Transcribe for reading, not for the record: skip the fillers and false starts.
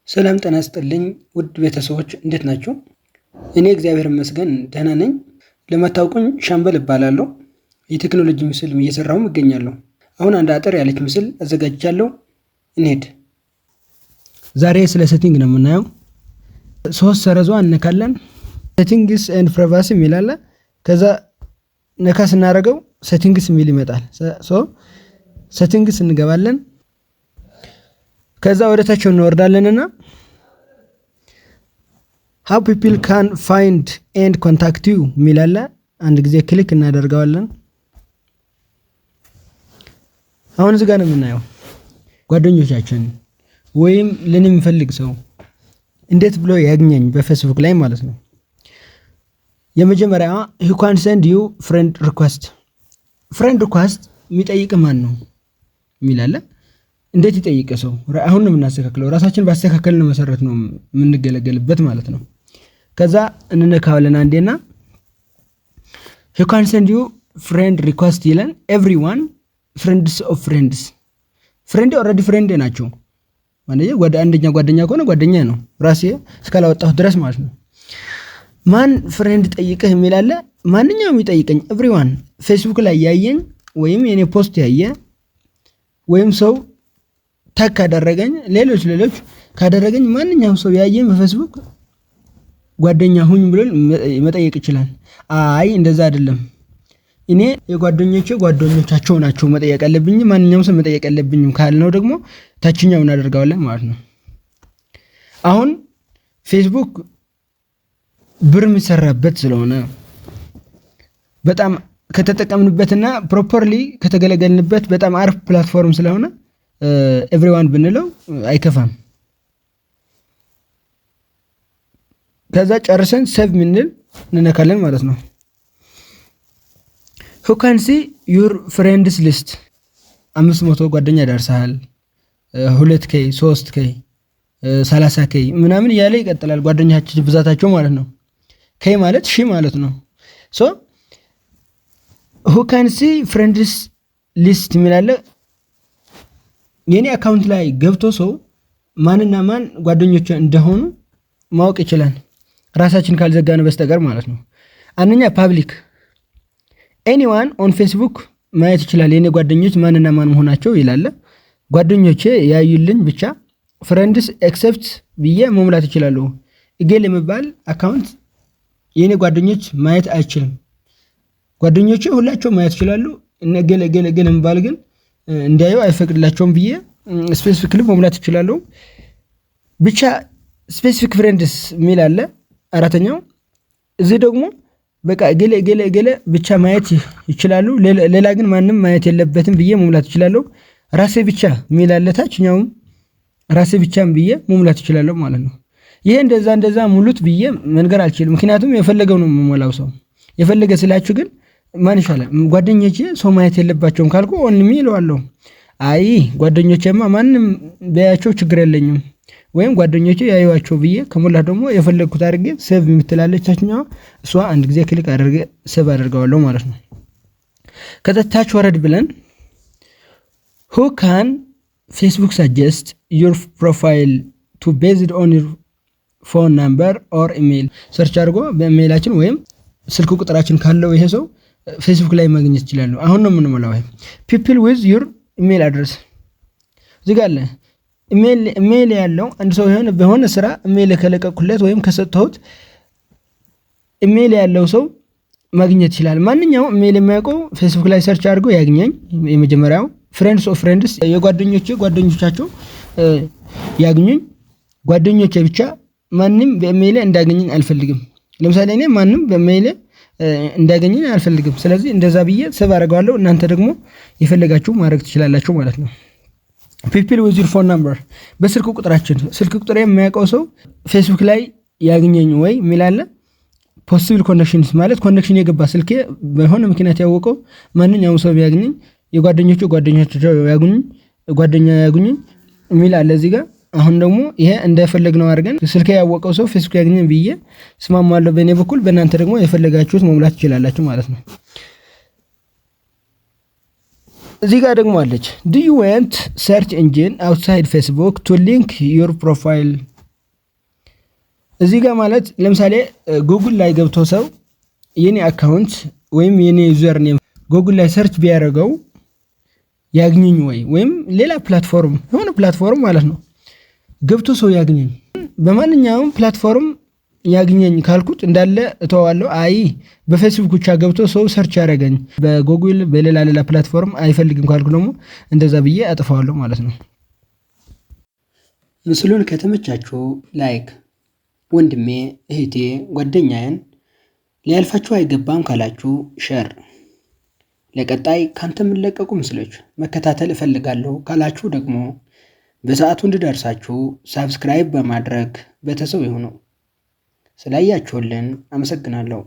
ሰላም ጤና ይስጥልኝ ውድ ቤተሰቦች እንዴት ናችሁ? እኔ እግዚአብሔር ይመስገን ደህና ነኝ። ለማታውቁኝ ሻምበል እባላለሁ። የቴክኖሎጂ ምስል እየሰራሁም እገኛለሁ። አሁን አንድ አጠር ያለች ምስል አዘጋጅቻለሁ። እንሂድ። ዛሬ ስለ ሴቲንግ ነው የምናየው። ሶስት ሰረዟ እንነካለን። ሴቲንግስ ኤንድ ፕራይቫሲ የሚል አለ። ከዛ ነካ ስናደርገው ሴቲንግስ የሚል ይመጣል። ሴቲንግስ እንገባለን። ከዛ ወደ ታች እንወርዳለንና how people can find and contact you የሚል አለ። አንድ ጊዜ ክሊክ እናደርገዋለን። አሁን እዚህ ጋር ነው የምናየው ጓደኞቻችን ወይም ለኔ የሚፈልግ ሰው እንዴት ብሎ ያገኘኝ በፌስቡክ ላይ ማለት ነው። የመጀመሪያው who can send you friend request የሚጠይቅ ማን ነው የሚል አለ። እንዴት ይጠይቅ ሰው? አሁን ነው የምናስተካክለው። ራሳችን ባስተካከልን መሰረት ነው የምንገለገልበት ማለት ነው። ከዛ እንነካዋለን አንዴና who can send you friend request ይላል። everyone friends of friends friend already friend ናቸው ማለት አንደኛ ጓደኛ ከሆነ ጓደኛ ነው ራሴ እስካላወጣሁ ድረስ ማለት ነው። ማን ፍሬንድ ጠይቀህ የሚል አለ። ማንኛውም ይጠይቀኝ everyone ፌስቡክ ላይ ያየኝ ወይም የኔ ፖስት ያየ ወይም ሰው ታግ ካደረገኝ ሌሎች ካደረገኝ ማንኛውም ሰው ያየኝ በፌስቡክ ጓደኛ ሁኝ ብሎ መጠየቅ ይችላል። አይ እንደዛ አይደለም፣ እኔ ጓደኞቻቸው ናቸው መጠየቅ ያለብኝ፣ ማንኛውም ሰው መጠየቅ ያለብኝም ካልነው ደግሞ ታችኛው እናደርጋለን ማለት ነው። አሁን ፌስቡክ ብር የሚሰራበት ስለሆነ በጣም ከተጠቀምንበትና ፕሮፐርሊ ከተገለገልንበት በጣም አሪፍ ፕላትፎርም ስለሆነ ኤቭሪዋን ብንለው አይከፋም። ከዛ ጨርሰን ሴቭ ምንል እንነካለን ማለት ነው። who can see your friends list 500 ጓደኛ ደርሰሃል፣ 2k 3k 30k ምናምን እያለ ይቀጥላል ጓደኛችን ብዛታቸው ማለት ነው። k ማለት ሺ ማለት ነው። who can see friends list የሚላለ የኔ አካውንት ላይ ገብቶ ሰው ማንና ማን ጓደኞች እንደሆኑ ማወቅ ይችላል ራሳችን ካልዘጋነ በስተቀር ማለት ነው። አንደኛ ፓብሊክ ኤኒዋን ኦን ፌስቡክ ማየት ይችላል የኔ ጓደኞች ማንና ማን መሆናቸው ይላል። ጓደኞቼ ያዩልኝ ብቻ ፍሬንድስ ኤክሰፕት ብዬ መሙላት ይችላል። እገሌ የሚባል አካውንት የኔ ጓደኞች ማየት አይችልም። ጓደኞቼ ሁላቸው ማየት ይችላሉ። እገሌ የሚባል ግን እንዲያዩ አይፈቅድላቸውም ብዬ ስፔሲፊክ መሙላት ይችላል። ብቻ ስፔሲፊክ ፍሬንድስ የሚል አለ አራተኛው። እዚህ ደግሞ በቃ ገለ ብቻ ማየት ይችላሉ፣ ሌላ ግን ማንም ማየት የለበትም ብዬ መሙላት ይችላል። ራሴ ብቻ የሚል አለ ታችኛው። ራሴ ብቻም ብዬ መሙላት ይችላል ማለት ነው። ይሄ እንደዛ ሙሉት ብዬ መንገር አልችልም፣ ምክንያቱም የፈለገው ነው የምሞላው። ሰው የፈለገ ስላችሁ ግን ማን ይሻላል? ጓደኞቼ ሰው ማየት የለባቸውም ካልኩ ኦንሊ እለዋለሁ። አይ ጓደኞቼማ ማንም ቢያያቸው ችግር የለኝም ወይም ጓደኞቼ ያዩዋቸው ብዬ ከሞላ ደግሞ የፈለግኩት አድርጌ ሴቭ የምትላለች ታችኛዋ፣ እሷ አንድ ጊዜ ክሊክ አድርጌ ሴቭ አድርገዋለሁ ማለት ነው። ከታች ወረድ ብለን who can Facebook suggest your profile to based on your phone number or email ሰርች አድርጎ በኢሜይላችን ወይም ስልክ ቁጥራችን ካለው ይሄ ሰው ፌስቡክ ላይ ማግኘት ይችላል። አሁን ነው የምንሞላው people with your email address እዚህ ጋር አለ። ኢሜይል ያለው አንድ ሰው በሆነ ስራ ኢሜይል ከለቀቁለት ወይም ከሰጠሁት ኢሜይል ያለው ሰው ማግኘት ይችላል። ማንኛውም ኢሜይል የሚያውቀው ፌስቡክ ላይ ሰርች አድርጎ ያገኘኝ። የመጀመሪያው ፍሬንድስ ኦፍ ፍሬንድስ ጓደኞቻቸው ያገኙኝ። ጓደኞቼ ብቻ ማንም በኢሜይል እንዳገኘኝ አልፈልግም። ለምሳሌ እኔ ማንም በኢሜይል እንዳገኘኝ አልፈልግም። ስለዚህ እንደዛ ብዬ ሴቭ አደርጋለሁ። እናንተ ደግሞ የፈለጋችሁ ማድረግ ትችላላችሁ ማለት ነው። people with your phone number በስልክ ቁጥራችን ስልክ ቁጥሬ የሚያውቀው ሰው ፌስቡክ ላይ ያገኘኝ ወይ ሚላለ possible connections ማለት ኮኔክሽን የገባ ስልኬ በሆነ ምክንያት ያወቀው ማንኛውም ሰው ቢያገኘኝ ጓደኞቻቸው ያገኙኝ ጓደኛ ያገኙኝ ሚላለ እዚህ ጋር። አሁን ደግሞ ይሄ እንደፈለግነው አድርገን ስልኬ ያወቀው ሰው ፌስቡክ ያገኘኝ ብዬ ስማማለሁ በእኔ በኩል። በእናንተ ደግሞ የፈለጋችሁት መሙላት ትችላላችሁ ማለት ነው። እዚህ ጋር ደግሞ አለች do you want search engine outside Facebook to link your profile እዚህ ጋር ማለት ለምሳሌ ጉግል ላይ ገብቶ ሰው የኔ አካውንት ወይም የኔ ዩዘር ኔም ጉግል ላይ ሰርች ቢያደርገው ያግኘኝ ወይም ሌላ ፕላትፎርም የሆነ ፕላትፎርም ማለት ነው ገብቶ ሰው ያግኘኝ በማንኛውም ፕላትፎርም ያግኘኝ ካልኩት እንዳለ እተዋለሁ። አይ በፌስቡክ ብቻ ገብቶ ሰው ሰርች ያደረገኝ በጉግል በሌላ ፕላትፎርም አይፈልግም ካልኩ ደግሞ እንደዛ ብዬ አጥፋዋለሁ ማለት ነው። ምስሉን ከተመቻችሁ ላይክ፣ ወንድሜ እህቴ ጓደኛዬን ሊያልፋችሁ አይገባም ካላችሁ ሼር፣ ለቀጣይ ካንተ የምለቀቁ ምስሎች መከታተል እፈልጋለሁ ካላችሁ ደግሞ በሰዓቱ እንድደርሳችሁ ሳብስክራይብ በማድረግ ቤተሰብ ይሁኑ። ስላያችሁልን አመሰግናለሁ።